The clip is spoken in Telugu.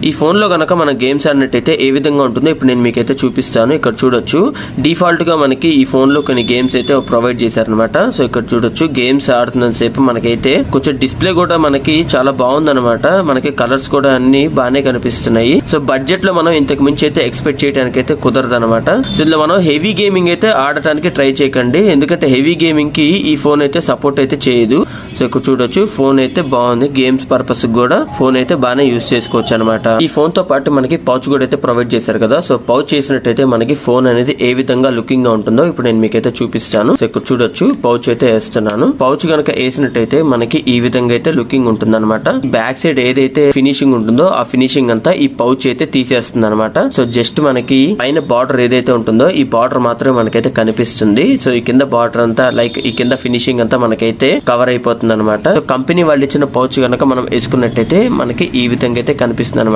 ఈ ఫోన్ లో గనక మన గేమ్స్ ఆడినట్టయితే ఏ విధంగా ఉంటుందో ఇప్పుడు నేను మీకైతే చూపిస్తాను. ఇక్కడ చూడొచ్చు డిఫాల్ట్ గా మనకి ఈ ఫోన్ లో కొన్ని గేమ్స్ అయితే ప్రొవైడ్ చేశారనమాట. సో ఇక్కడ చూడొచ్చు గేమ్స్ ఆడుతున్నంత సేపు మనకైతే కొంచెం డిస్ప్లే కూడా మనకి చాలా బాగుందన్నమాట. మనకి కలర్స్ కూడా అన్ని బాగానే కనిపిస్తున్నాయి. సో బడ్జెట్ లో మనం ఇంతకు మించి అయితే ఎక్స్పెక్ట్ చేయడానికి అయితే కుదరదు అనమాట. సో ఇలా మనం హెవీ గేమింగ్ అయితే ఆడటానికి ట్రై చేయకండి, ఎందుకంటే హెవీ గేమింగ్ కి ఈ ఫోన్ అయితే సపోర్ట్ అయితే చేయదు. సో ఇక్కడ చూడొచ్చు ఫోన్ అయితే బాగుంది, గేమ్స్ పర్పస్ కూడా ఫోన్ అయితే బాగానే యూజ్ చేసుకోవచ్చు అనమాట. ఈ ఫోన్ తో పాటు మనకి పౌచ్ కూడా అయితే ప్రొవైడ్ చేశారు కదా. సో పౌచ్ చేసినట్టయితే మనకి ఫోన్ అనేది ఏ విధంగా లుకింగ్ గా ఉంటుందో ఇప్పుడు నేను మీకైతే చూపిస్తాను. సో ఇక్కడ చూడొచ్చు పౌచ్ అయితే వేస్తున్నాను. పౌచ్ కనుక వేసినట్టయితే మనకి ఈ విధంగా అయితే లుకింగ్ ఉంటుంది అనమాట. బ్యాక్ సైడ్ ఏదైతే ఫినిషింగ్ ఉంటుందో ఆ ఫినిషింగ్ అంతా ఈ పౌచ్ అయితే తీసేస్తుంది అనమాట. సో జస్ట్ మనకి పైన బార్డర్ ఏదైతే ఉంటుందో ఈ బార్డర్ మాత్రమే మనకైతే కనిపిస్తుంది. సో ఈ కింద బార్డర్ అంతా లైక్ ఈ కింద ఫినిషింగ్ అంతా మనకైతే కవర్ అయిపోతుంది అనమాట. సో కంపెనీ వాళ్ళు ఇచ్చిన పౌచ్ కనుక మనం వేసుకున్నట్టయితే మనకి ఈ విధంగా అయితే కనిపిస్తుంది అనమాట.